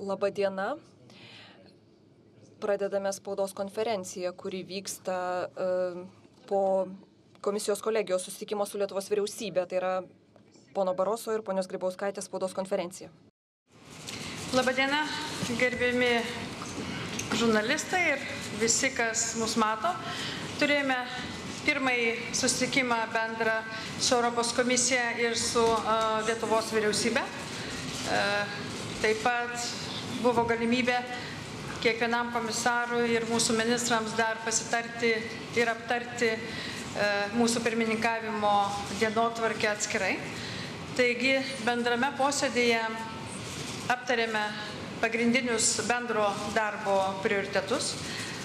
Labą dieną. Pradedame spaudos konferenciją, kuri vyksta po komisijos kolegijos susitikimo su Lietuvos vyriausybė. Tai yra pono Baroso ir ponios Grybauskaitės spaudos konferencija. Labą dieną, gerbiami žurnalistai ir visi, kas mus mato. Turėjome pirmąjį susitikimą bendrą su Europos komisija ir su Lietuvos vyriausybė. Taip pat buvo galimybė kiekvienam komisarui ir mūsų ministrams dar pasitarti ir aptarti mūsų pirmininkavimo dienotvarkę atskirai. Taigi bendrame posėdėje aptarėme pagrindinius bendro darbo prioritetus.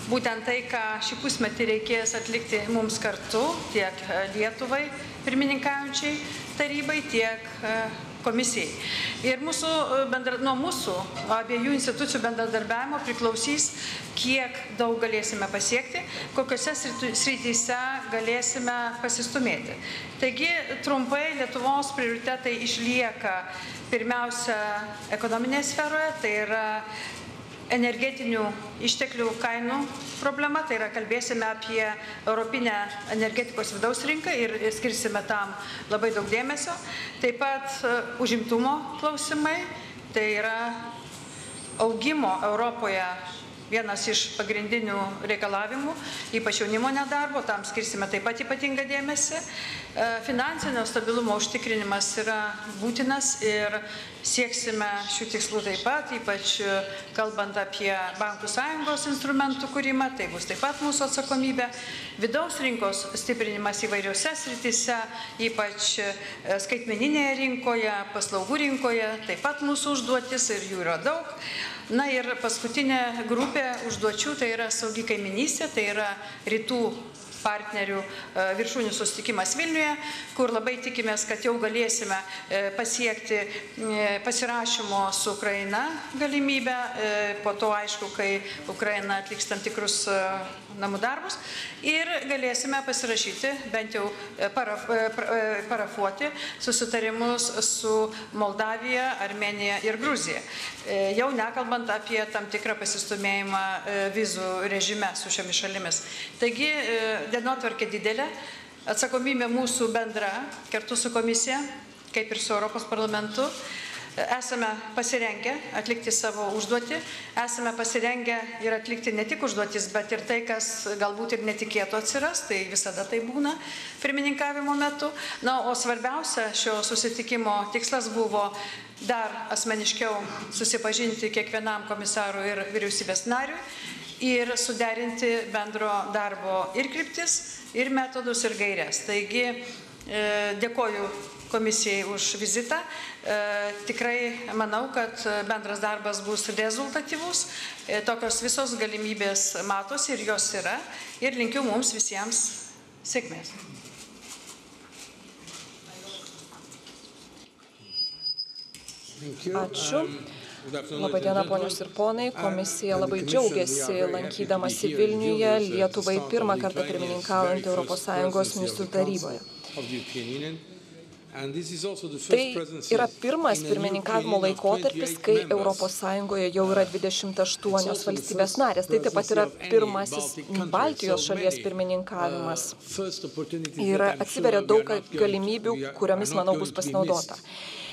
Būtent tai, ką šį pusmetį reikės atlikti mums kartu, tiek Lietuvai pirmininkaujančiai tarybai, tiek komisijai. Ir nuo mūsų abiejų institucijų bendradarbiavimo priklausys, kiek daug galėsime pasiekti, kokiose srityse galėsime pasistumėti. Taigi, trumpai Lietuvos prioritetai išlieka pirmiausia ekonominėje sferoje, tai yra energetinių išteklių kainų problema, tai yra kalbėsime apie Europinę energetikos vidaus rinką ir skirsime tam labai daug dėmesio. Taip pat užimtumo klausimai, tai yra augimo Europoje vienas iš pagrindinių reikalavimų, ypač jaunimo nedarbo, tam skirsime taip pat ypatingą dėmesį. Finansinio stabilumo užtikrinimas yra būtinas ir sieksime šių tikslų taip pat, ypač kalbant apie bankų sąjungos instrumentų kūrimą, tai bus taip pat mūsų atsakomybė. Vidaus rinkos stiprinimas įvairiose srityse, ypač skaitmeninėje rinkoje, paslaugų rinkoje, taip pat mūsų užduotis ir jų yra daug. Na ir paskutinė grupė užduočių, tai yra saugi kaiminystė, tai yra rytų partnerių viršūnių susitikimas Vilniuje, kur labai tikimės, kad jau galėsime pasiekti pasirašymo su Ukraina galimybę, po to aišku, kai Ukraina atliks tam tikrus namų darbus ir galėsime pasirašyti, bent jau parafuoti susitarimus su Moldavija, Armėnija ir Gruzija. Jau nekalbant apie tam tikrą pasistumėjimą vizų režime su šiomis šalimis. Taigi, dienotvarkė didelė, atsakomybė mūsų bendra, kartu su komisija, kaip ir su Europos parlamentu. Esame pasirengę atlikti savo užduotį, esame pasirengę ir atlikti ne tik užduotis, bet ir tai, kas galbūt ir netikėto atsiras, tai visada tai būna pirmininkavimo metu. Na, o svarbiausia šio susitikimo tikslas buvo dar asmeniškiau susipažinti kiekvienam komisarui ir vyriausybės nariui ir suderinti bendro darbo ir kryptis, ir metodus, ir gaires. Taigi, dėkoju komisijai už vizitą. Tikrai manau, kad bendras darbas bus rezultatyvus. Tokios visos galimybės matosi ir jos yra. Ir linkiu mums visiems sėkmės. Ačiū. Labą dieną, ponios ir ponai. Komisija labai džiaugiasi lankydamasi Vilniuje, Lietuvai pirmą kartą pirmininkaujant ES ministrų taryboje. Tai yra pirmas pirmininkavimo laikotarpis, kai ES jau yra 28 valstybės narės. Tai taip pat yra pirmasis Baltijos šalies pirmininkavimas. Ir atsiveria daug galimybių, kuriomis, manau, bus pasinaudota.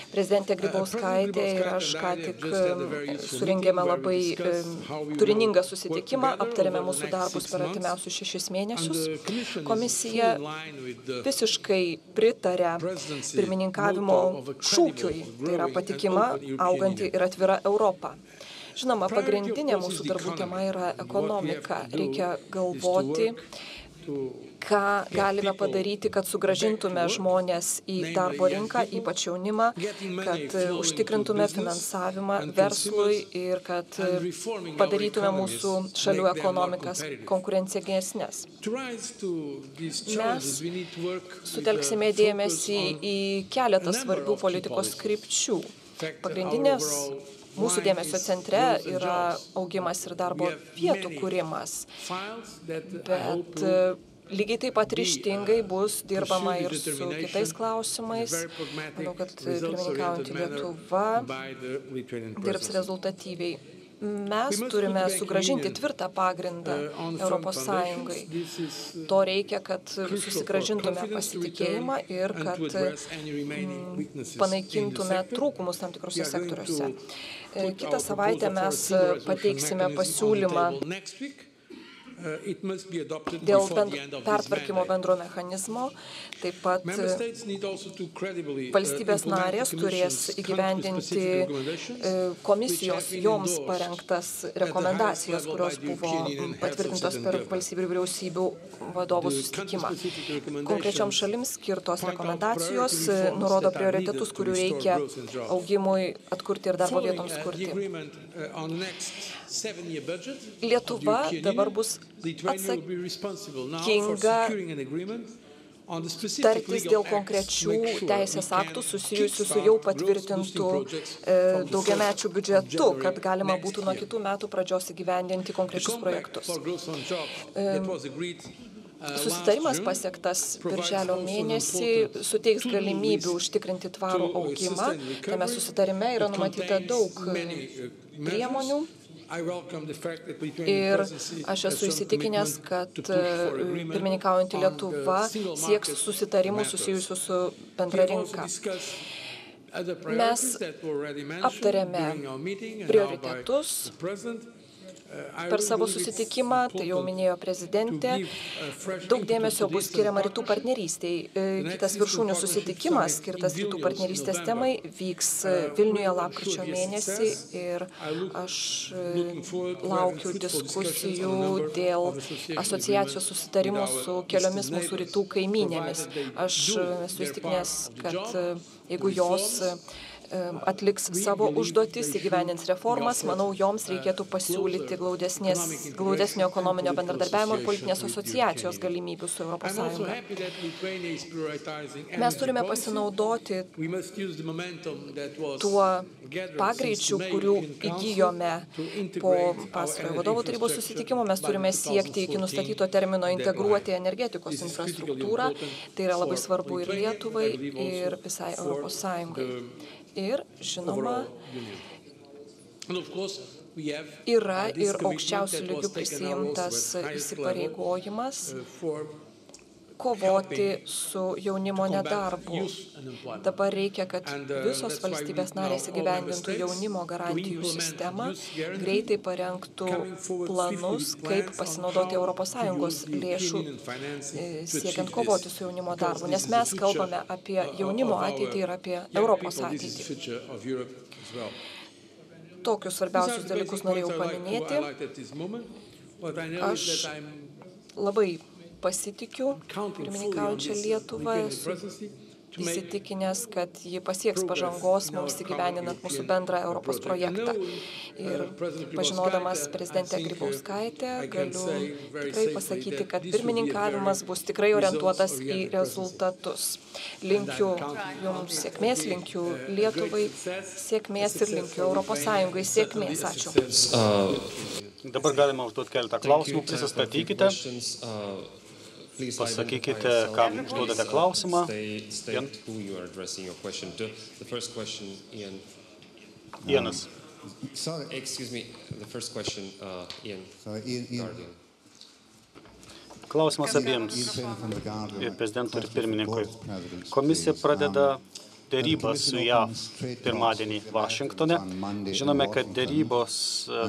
Prezidentė Grybauskaitė ir aš ką tik surengėme labai turiningą susitikimą, aptarėme mūsų darbus per artimiausius 6 mėnesius. Komisija visiškai pritarė pirmininkavimo šūkiui, tai yra patikima, auganti ir atvira Europa. Žinoma, pagrindinė mūsų darbų tema yra ekonomika. Reikia galvoti, ką galime padaryti, kad sugrąžintume žmonės į darbo rinką, ypač jaunimą, kad užtikrintume finansavimą verslui ir kad padarytume mūsų šalių ekonomikas konkurencingesnes. Mes sutelksime dėmesį į keletą svarbių politikos krypčių. Pagrindinės mūsų dėmesio centre yra augimas ir darbo vietų kūrimas, bet lygiai taip pat ryžtingai bus dirbama ir su kitais klausimais. Manau, kad pirmininkaujantį Lietuva dirbs rezultatyviai. Mes turime sugrąžinti tvirtą pagrindą Europos Sąjungai. To reikia, kad susigrąžintume pasitikėjimą ir kad panaikintume trūkumus tam tikrose sektoriuose. Kitą savaitę mes pateiksime pasiūlymą dėl pertvarkymo bendro mechanizmo. Taip pat valstybės narės turės įgyvendinti komisijos joms parengtas rekomendacijas, kurios buvo patvirtintos per valstybių ir vyriausybių vadovų susitikimą. Konkrečioms šalims skirtos rekomendacijos nurodo prioritetus, kurių reikia augimui atkurti ir darbo vietoms kurti. Lietuva dabar bus atsakinga tartis dėl konkrečių teisės aktų susijusių su jau patvirtintų daugiamečių biudžetu, kad galima būtų nuo kitų metų pradžios įgyvendinti konkrečius projektus. Susitarimas pasiektas birželio mėnesį suteiks galimybių užtikrinti tvarų augimą. Tame susitarime yra numatyta daug priemonių. Ir aš esu įsitikinęs, kad pirmininkaujantį Lietuva sieks susitarimų susijusių su bendra rinka. Mes aptarėme prioritetus per savo susitikimą, tai jau minėjo prezidentė. Daug dėmesio bus skiriama rytų partnerystiai. Kitas viršūnių susitikimas, skirtas rytų partnerystės temai, vyks Vilniuje lapkričio mėnesį ir aš laukiu diskusijų dėl asociacijos susitarimų su keliomis mūsų rytų kaimynėmis. Aš esu įsitikinęs, kad jeigu jos atliks savo užduotis, įgyvendins reformas, manau, joms reikėtų pasiūlyti glaudesnio ekonominio bendradarbiavimo ir politinės asociacijos galimybių su Europos Sąjunga. Mes turime pasinaudoti tuo pagreičiu, kurių įgijome po pastarojo vadovų tarybos susitikimo. Mes turime siekti iki nustatyto termino integruoti energetikos infrastruktūrą. Tai yra labai svarbu ir Lietuvai, ir visai Europos Sąjungai. Ir, žinoma, yra ir aukščiausių lygių prisiimtas įsipareigojimas kovoti su jaunimo nedarbu. Dabar reikia, kad visos valstybės narės įgyvendintų jaunimo garantijų sistemą, greitai parengtų planus, kaip pasinaudoti ES lėšų siekiant kovoti su jaunimo darbu. Nes mes kalbame apie jaunimo ateitį ir apie Europos ateitį. Tokius svarbiausius dalykus norėjau paminėti. Aš labai pasitikiu pirmininkaujančią Lietuvą, esu įsitikinęs, kad ji pasieks pažangos mums įgyvendinant mūsų bendrą Europos projektą. Ir pažinodamas prezidentę Grybauskaitę, galiu tikrai pasakyti, kad pirmininkavimas bus tikrai orientuotas į rezultatus. Linkiu jums sėkmės, linkiu Lietuvai sėkmės ir linkiu Europos Sąjungai sėkmės. Ačiū. Dabar galima užduoti keletą klausimų, prisistatykite. Pasakykite, kam užduodate klausimą. Ianas. Klausimas abiems, ir prezidentui, ir pirmininkui. Komisija pradeda dėrybas su JAV pirmadienį Vašingtone. Žinome, kad dėrybos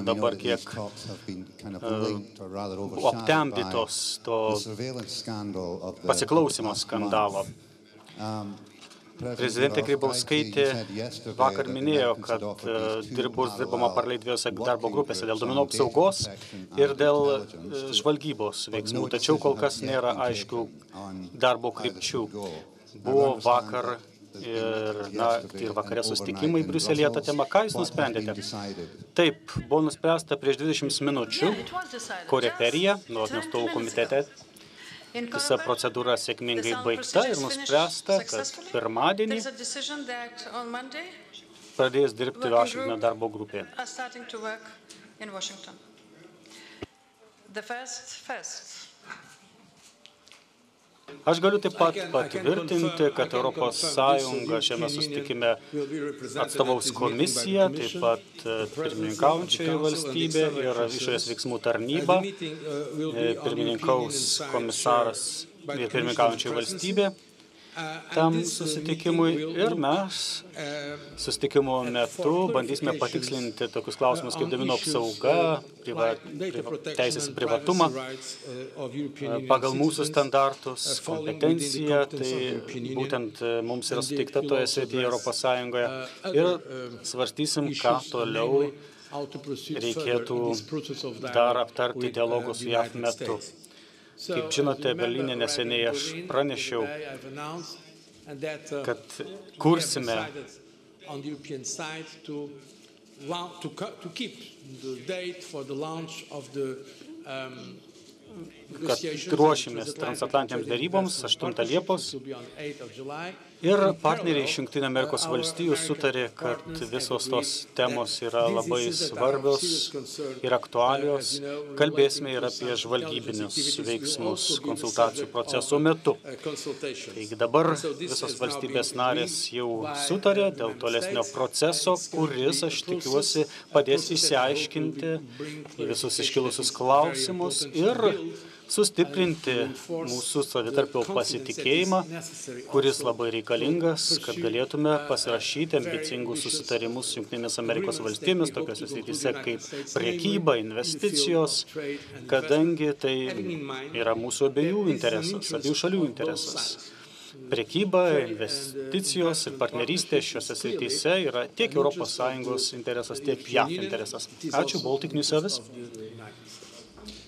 dabar kiek aptemdytos to pasiklausimo skandalo. Prezidentė Grybauskaitė vakar minėjo, kad bus dirbama paraleliai dviejose darbo grupėse dėl duomenų apsaugos ir dėl žvalgybos veiksmų. Tačiau kol kas nėra aiškių darbo krypčių. Buvo vakar ir vakare susitikimai Briuselyje tą temą. Ką jūs nusprendėte? Taip, buvo nuspręsta prieš 20 minučių Koreperyje, nuolatinio atstovų komitete. Visa procedūra sėkmingai baigta ir nuspręsta, kad pirmadienį pradės dirbti Vašingtono darbo grupė. Aš galiu taip pat patvirtinti, kad Europos Sąjunga šiame susitikime atstovaus komisiją, taip pat pirmininkaujančioji valstybė ir išorės veiksmų tarnyba, pirmininkaus komisaras ir pirmininkaujančioji valstybė tam susitikimui ir mes susitikimo metu bandysime patikslinti tokius klausimus kaip duomenų apsauga, teisės į privatumą, pagal mūsų standartus, kompetencija, tai būtent mums yra suteikta toje srityje Europos Sąjungoje ir svarstysim, ką toliau reikėtų dar aptarti dialogų su JAV metu. Kaip žinote, Berlyne neseniai aš pranešiau, kad kursime kad ruošimės transatlantiniams deryboms 8 Liepos ir partneriai iš Jungtinių Amerikos valstijų sutarė, kad visos tos temos yra labai svarbios ir aktualios. Kalbėsime ir apie žvalgybinius veiksmus konsultacijų proceso metu. Taigi dabar visos valstybės narės jau sutarė dėl tolesnio proceso, kuris, aš tikiuosi, padės išsiaiškinti visus iškilusius klausimus ir sustiprinti mūsų savitarpio pasitikėjimą, kuris labai reikalingas, kad galėtume pasirašyti ambicingus susitarimus su Jungtinėmis Amerikos valstybėmis, tokiose srityse kaip prekyba, investicijos, kadangi tai yra mūsų abiejų interesas, abiejų šalių interesas. Prekyba, investicijos ir partnerystė šiuose srityse yra tiek Europos Sąjungos interesas, tiek JAV interesas. Ačiū, Baltic News Service.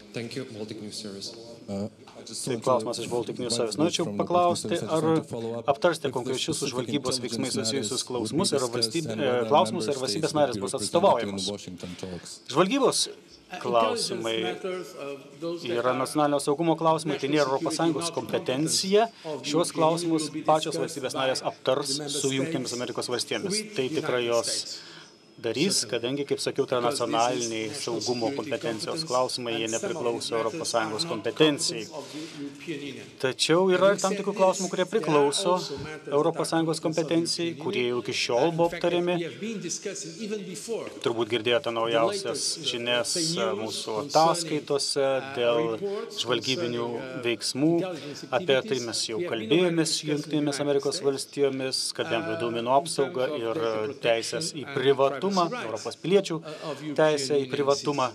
Thank you, Baltic News Service. Tai klausimas iš Baltic News Service. Norėčiau paklausti, ar aptarsite konkrečius su žvalgybos veiksmais susijusius klausimus ir valstybės narės bus atstovaujamos. Žvalgybos klausimai yra nacionalinio saugumo klausimai, tai nėra Europos Sąjungos kompetencija. Šios klausimus pačios valstybės narės aptars su Jungtinėmis Amerikos valstybėmis. Tai tikrai jos darys, kadangi, kaip sakiau, tai nacionaliniai saugumo kompetencijos klausimai, jie nepriklauso Europos Sąjungos kompetencijai. Tačiau yra ir tam tikrų klausimų, kurie priklauso Europos Sąjungos kompetencijai, kurie jau iki šiol buvo aptariami. Turbūt girdėjote naujausias žinias mūsų ataskaitose dėl žvalgybinių veiksmų. Apie tai mes jau kalbėjomės su Jungtinėmis Amerikos valstijomis, kalbėjom apie duomenų apsaugą ir teisės į privatumą. Europos piliečių teisę į privatumą.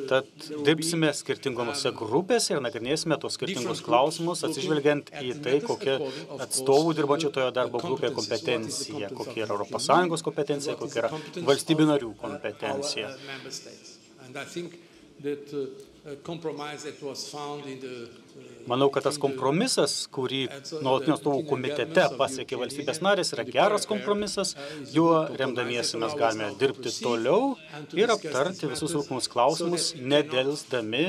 Tad dirbsime skirtingose grupėse ir nagrinėsime tos skirtingus klausimus, atsižvelgiant į tai, kokia atstovų dirbančių toje darbo grupėje kompetencija, kokia yra Europos Sąjungos kompetencija, kokia yra valstybių narių kompetencija. Manau, kad tas kompromisas, kurį nuolatinio atstovų komitete pasiekė valstybės narės, yra geras kompromisas. Juo remdamiesi mes galime dirbti toliau ir aptarti visus rūpimus klausimus, nedelsdami,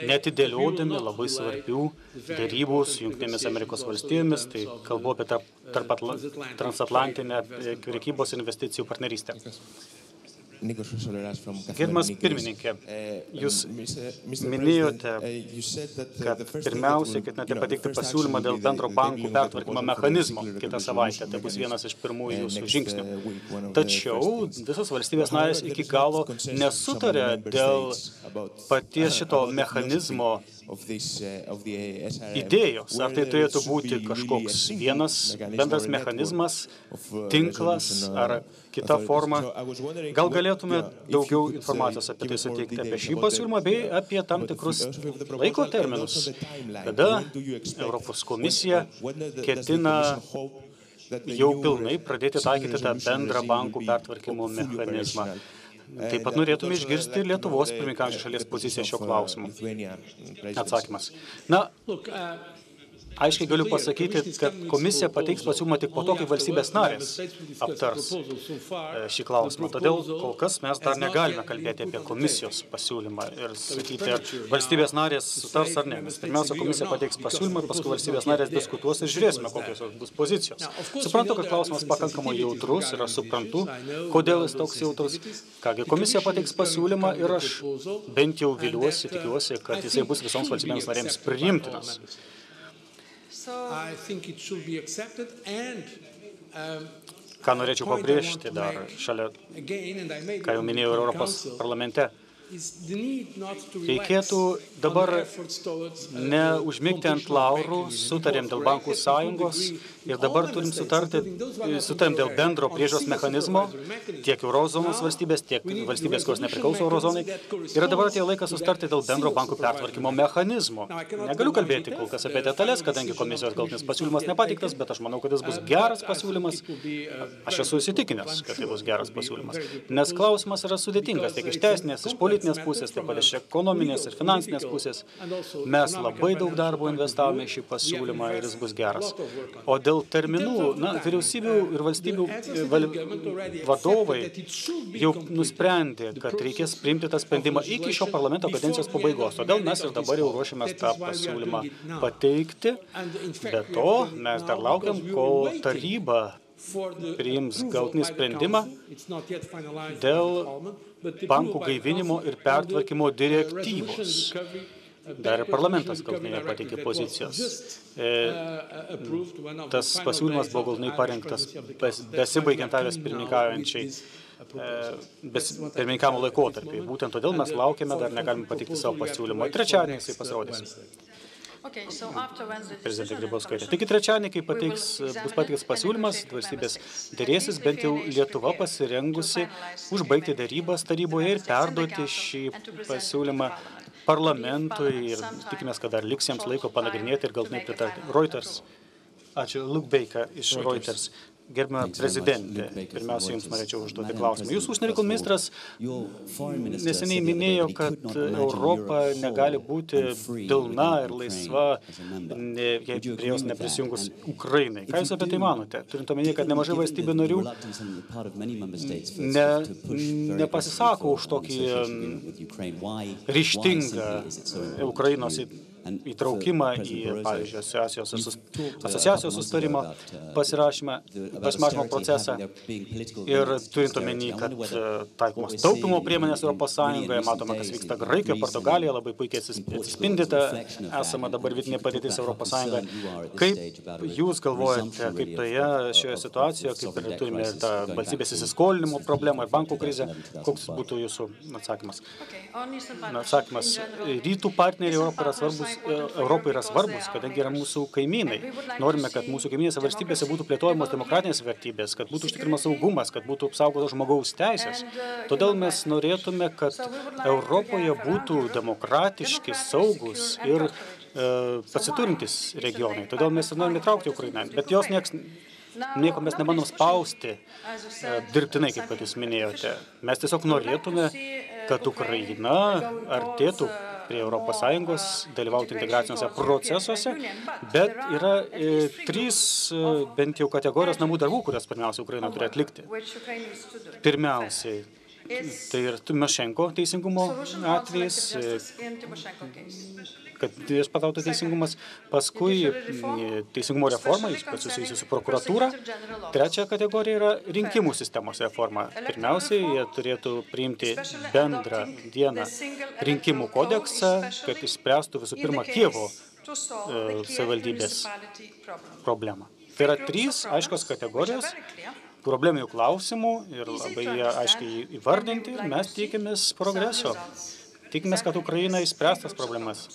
netidėliodami labai svarbių derybų su Jungtinėmis Amerikos valstybėmis. Tai kalbu apie transatlantinę prekybos investicijų partnerystę. Gerbiamas pirmininkė, jūs minėjote, kad pirmiausia ketinate pateikti pasiūlymą dėl bendro bankų pertvarkymo mechanizmo kitą savaitę. Tai bus vienas iš pirmųjų jūsų žingsnių. Tačiau visos valstybės narės iki galo nesutarė dėl paties šito mechanizmo idėjos. Ar tai turėtų būti kažkoks vienas bendras mechanizmas, tinklas ar kita forma? Gal galėtume daugiau informacijos apie tai suteikti apie šį pasiūlymą bei apie tam tikrus laiko terminus, kada Europos komisija ketina jau pilnai pradėti taikyti tą bendrą bankų pertvarkymo mechanizmą. Taip pat norėtume išgirsti Lietuvos pirmininkaujančios šalies poziciją šio klausimu. Atsakymas. Na, aiškiai galiu pasakyti, kad komisija pateiks pasiūlymą tik po to, kai valstybės narės aptars šį klausimą. Todėl kol kas mes dar negalime kalbėti apie komisijos pasiūlymą ir sakyti, ar valstybės narės sutars ar ne. Nes pirmiausia, komisija pateiks pasiūlymą ir paskui valstybės narės diskutuos ir žiūrėsime, kokios bus pozicijos. Suprantu, kad klausimas pakankamai jautrus ir aš suprantu, kodėl jis toks jautrus. Kągi, komisija pateiks pasiūlymą ir aš bent jau viliuosi, tikiuosi, kad jisai bus visoms valstybėms narėms priimtinas. Ką norėčiau pabrėžti dar šalia, ką jau minėjau Europos parlamente, reikėtų dabar neužmigti ant laurų, sutarėm dėl bankų sąjungos ir dabar sutarėm dėl bendro priežiūros mechanizmo, tiek eurozonos valstybės, tiek valstybės, kurios nepriklauso eurozonai. Ir dabar atėjo laikas sutarti dėl bendro bankų pertvarkymo mechanizmo. Negaliu kalbėti kol kas apie detalės, kadangi komisijos galutinis pasiūlymas nepateiktas, bet aš manau, kad jis bus geras pasiūlymas. Aš esu įsitikinęs, kad tai bus geras pasiūlymas. Nes klausimas yra sudėtingas tiek iš teisinės, iš politinės pusės, taip pat iš ekonominės ir finansinės pusės. Mes labai daug darbo investavome į šį pasiūlymą ir jis bus geras. O dėl terminų, vyriausybių ir valstybių vadovai jau nusprendė, kad reikės priimti tą sprendimą iki šio parlamento kadencijos pabaigos. Todėl mes ir dabar jau ruošiamės tą pasiūlymą pateikti. Be to, mes dar laukiam, kol taryba priims galutinį sprendimą dėl bankų gaivinimo ir pertvarkymo direktyvos. Dar ir parlamentas galutinai nepateikė pozicijos. Tas pasiūlymas buvo galutinai parengtas besibaigiant avės pirmininkavimo laikotarpį. Būtent todėl mes laukiame, dar negalime pateikti savo pasiūlymo. Trečiadienį jisai pasirodys. Prezidentė Grybauskaitė. Taigi trečiadienį, kai bus pateiktas pasiūlymas, valstybės dėrėsis, bent jau Lietuva pasirengusi užbaigti dėrybas taryboje ir perduoti šį pasiūlymą parlamentui ir tikimės, kad dar liks jiems laiko panagrinėti ir galutinai pritarti. Reuters. Ačiū. Luke Baker iš Reuters. Gerbiama prezidentė, pirmiausia, jums norėčiau užduoti klausimą. Jūsų užsienio reikalų ministras neseniai minėjo, kad Europa negali būti pilna ir laisva, jei prie jos neprisijungus Ukrainai. Ką jūs apie tai manote? Turint omenyje, kad nemažai valstybių narių nepasisako už tokį ryžtingą Ukrainos įtraukimą į, pavyzdžiui, asociacijos sustarimo pasirašymo procesą ir turint omeny, kad taikomos taupimo priemonės Europos Sąjungoje, matome, kas vyksta Graikijoje, Portugalijoje, labai puikiai atsispindita esama dabar vidinė padėtis Europos Sąjungoje. Kaip jūs galvojate, kaip šioje situacijoje, kaip ir turime tą valstybės įsiskolinimo problemą ir bankų krizę, koks būtų jūsų atsakymas? Atsakymas, rytų partneriai Europai yra svarbus, kadangi yra mūsų kaimynai. Norime, kad mūsų kaiminėse valstybėse būtų plėtojamos demokratinės vertybės, kad būtų užtikrinamas saugumas, kad būtų apsaugotos žmogaus teisės. Todėl mes norėtume, kad Europoje būtų demokratiški, saugus ir pasiturintis regionai. Todėl mes norime įtraukti Ukrainą, bet jos nieko mes nebandom spausti dirbtinai, kaip kad jūs minėjote. Mes tiesiog norėtume, kad Ukraina artėtų prie Europos Sąjungos, dalyvauti integraciniuose procesuose, bet yra 3 bent jau kategorijos namų darbų, kurias pirmiausia Ukraina turi atlikti. Pirmiausiai, tai ir Tymošenko teisingumo atvejis, kad išpatautų teisingumas, paskui teisingumo reforma, susijusi su prokuratūra. Trečia kategorija yra rinkimų sistemos reforma. Pirmiausiai, jie turėtų priimti bendrą dieną rinkimų kodeksą, kad išspręstų visų pirma Kijevo savivaldybės problemą. Tai yra 3 aiškios kategorijos probleminių klausimų ir labai aiškiai įvardinti ir mes tikimės progreso. Tikimės, kad Ukraina išspręs tas problemas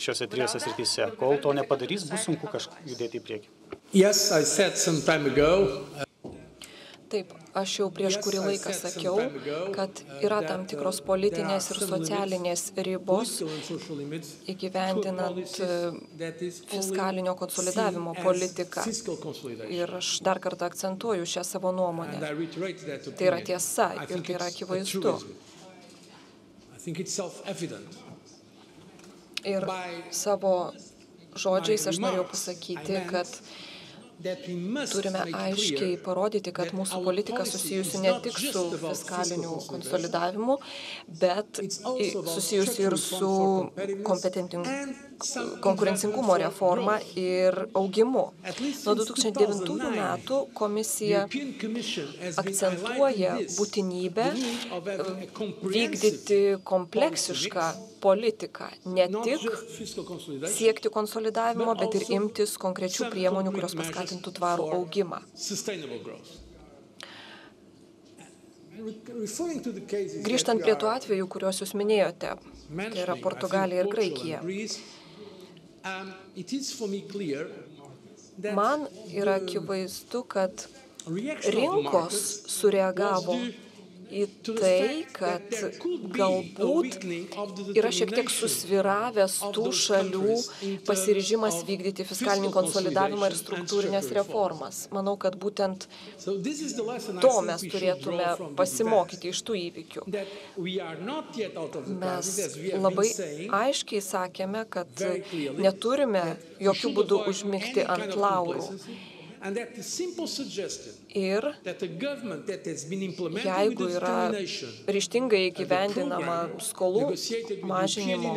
šiuose 3 srityse. Kol to nepadarys, bus sunku kažkaip judėti į priekį. Taip, aš jau prieš kurį laiką sakiau, kad yra tam tikros politinės ir socialinės ribos įgyvendinant fiskalinio konsolidavimo politiką. Ir aš dar kartą akcentuoju šią savo nuomonę. Tai yra tiesa ir tai yra akivaizdu. Ir savo žodžiais aš norėjau pasakyti, kad turime aiškiai parodyti, kad mūsų politika susijusi ne tik su fiskaliniu konsolidavimu, bet susijusi ir su konkurencingumo reforma ir augimu. Nuo 2009 metų komisija akcentuoja būtinybę vykdyti kompleksišką politiką, ne tik siekti konsolidavimo, bet ir imtis konkrečių priemonių, kurios paskatintų tvarų augimą. Grįžtant prie tų atvejų, kuriuos jūs minėjote, tai yra Portugalija ir Graikija. Man yra akivaizdu, kad rinkos sureagavo į tai, kad galbūt yra šiek tiek susvyravęs tų šalių pasiryžimas vykdyti fiskalinį konsolidavimą ir struktūrinės reformas. Manau, kad būtent to mes turėtume pasimokyti iš tų įvykių. Mes labai aiškiai sakėme, kad neturime jokių būdų užmigti ant laurų. Ir jeigu yra ryžtingai įgyvendinama skolų mažinimo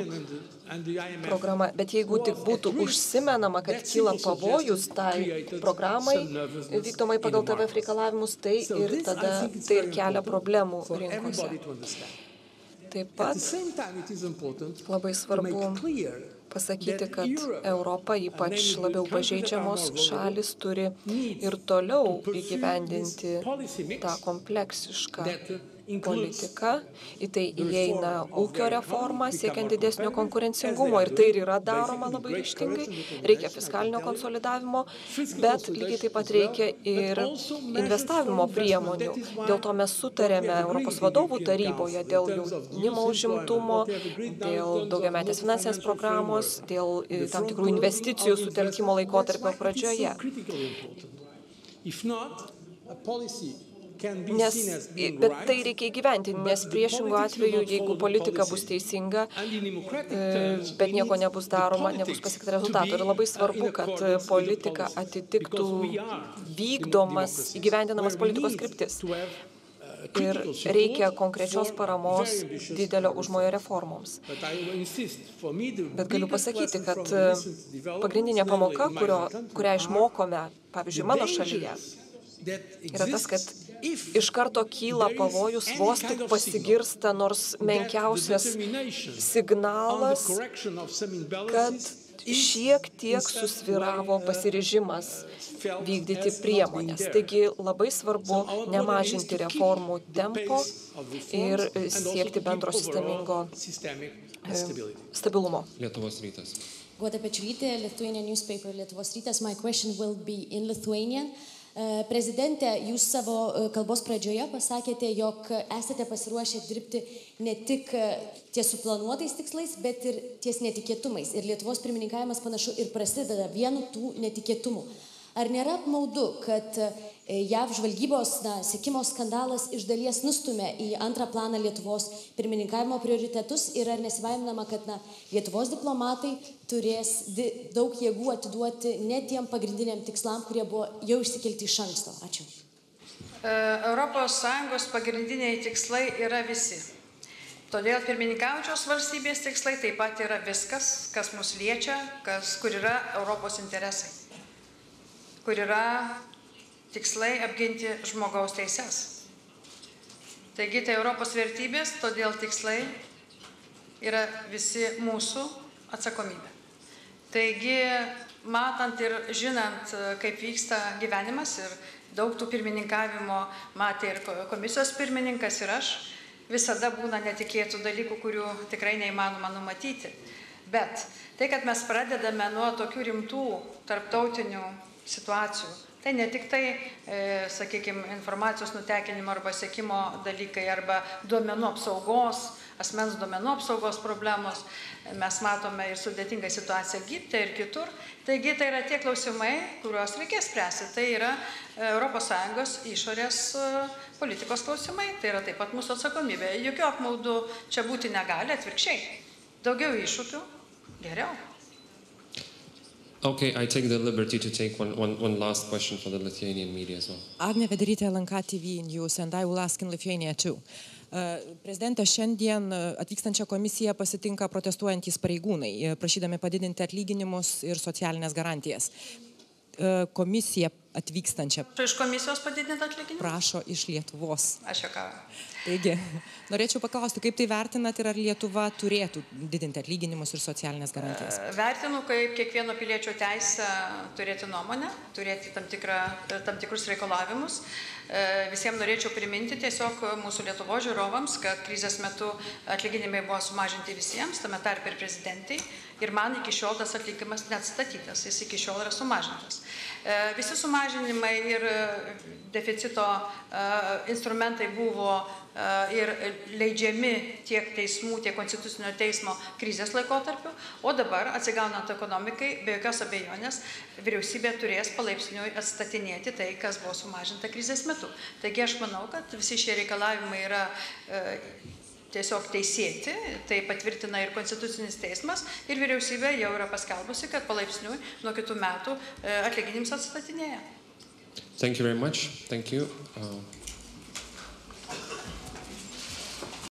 programa, bet jeigu tik būtų užsimenama, kad kyla pavojus tai programai vykdomai pagal TVF reikalavimus, tai ir tada tai ir kelia problemų rinkose. Taip pat labai svarbu pasakyti, kad Europa, ypač labiau pažeidžiamos šalis, turi ir toliau įgyvendinti tą kompleksišką politiką. Į tai įeina ūkio reforma, siekiant didesnio konkurencingumo, ir tai ir yra daroma labai ryžtingai. Reikia fiskalinio konsolidavimo, bet lygiai taip pat reikia ir investavimo priemonių. Dėl to mes sutarėme Europos vadovų taryboje dėl jaunimo užimtumo, dėl daugiametės finansinės programos, dėl tam tikrų investicijų sutelkimo laikotarpio pradžioje. Bet tai reikia įgyvendinti, nes priešingų atveju, jeigu politika bus teisinga, bet nieko nebus daroma, nebus pasiekta rezultatų. Ir labai svarbu, kad politika atitiktų vykdomas, įgyvendinamas politikos kryptis. Ir reikia konkrečios paramos didelio užmojo reformoms. Bet galiu pasakyti, kad pagrindinė pamoka, kurią išmokome, pavyzdžiui, mano šalyje, yra tas, kad iš karto kyla pavojus, vos tik pasigirsta nors menkiausias signalas, kad šiek tiek susvyravo pasiryžimas vykdyti priemonės. Taigi labai svarbu nemažinti reformų tempo ir siekti bendro sistemingo stabilumo. Lietuvos rytas. Guoda Pečiulytė, Lithuanian newspaper Lietuvos rytas. My question will be in Lithuanian. Prezidente, jūs savo kalbos pradžioje pasakėte, jog esate pasiruošę dirbti ne tik ties suplanuotais tikslais, bet ir ties netikėtumais. Ir Lietuvos pirmininkavimas panašu ir prasideda vienu tų netikėtumų. Ar nėra apmaudu, kad JAV žvalgybos sekimo skandalas iš dalies nustumė į antrą planą Lietuvos pirmininkavimo prioritetus ir ar nesibaiminama, kad Lietuvos diplomatai turės daug jėgų atiduoti ne tiem pagrindiniam tikslam, kurie buvo jau išsikelti iš anksto? Ačiū. ES pagrindiniai tikslai yra visi. Todėl pirmininkaujančios valstybės tikslai taip pat yra viskas, kas mus liečia, kur yra Europos interesai, kur yra tikslai apginti žmogaus teises. Taigi tai Europos vertybės, todėl tikslai yra visi mūsų atsakomybė. Taigi, matant ir žinant, kaip vyksta gyvenimas ir daug tų pirmininkavimo matė ir komisijos pirmininkas ir aš, visada būna netikėtų dalykų, kurių tikrai neįmanoma numatyti. Bet tai, kad mes pradedame nuo tokių rimtų tarptautinių situacijų. Tai ne tik tai, sakykime, informacijos nutekinimo arba sekimo dalykai, arba duomenų apsaugos, asmens duomenų apsaugos problemos. Mes matome ir sudėtingą situaciją Egipte ir kitur. Taigi tai yra tie klausimai, kuriuos reikės spręsti. Tai yra ES išorės politikos klausimai. Tai yra taip pat mūsų atsakomybė. Jokių apmaudų čia būti negali, atvirkščiai. Daugiau iššūkių, geriau. Okay, I take the liberty to take one last question for the Lithuanian media as well. Agnė Vederytė, LNK TV News, and I will ask in Lithuania too. Prezidentė, šiandien atvykstančią komisiją pasitinka protestuojantys pareigūnai, prašydami padidinti atlyginimus ir socialinės garantijas. Komisija atvykstančia. Iš komisijos padidinti atlyginimus? Prašo iš Lietuvos. Aš juokauju. Taigi, norėčiau paklausti, kaip tai vertinat ir ar Lietuva turėtų didinti atlyginimus ir socialinės garantijas? Vertinu kaip kiekvieno piliečio teisę turėti nuomonę, turėti tam tikrus reikalavimus. Visiems norėčiau priminti tiesiog mūsų Lietuvos žiūrovams, kad krizės metu atlyginimai buvo sumažinti visiems, tame tarpe ir prezidentai. Ir man iki šiol tas atlyginimas neatstatytas, jis iki šiol yra sumažintas. Visi sumažinimai ir deficito instrumentai buvo ir leidžiami tiek teismų, tiek konstitucinio teismo krizės laikotarpiu, o dabar atsigaunant ekonomikai, be jokios abejonės, vyriausybė turės palaipsniui atstatinėti tai, kas buvo sumažinta krizės metu. Taigi aš manau, kad visi šie reikalavimai yra tiesiog teisėti, tai patvirtina ir Konstitucinis teismas, ir vyriausybė jau yra paskelbusi, kad palaipsniui nuo kitų metų atlyginimas atstatinėja. Thank you very much. Thank you.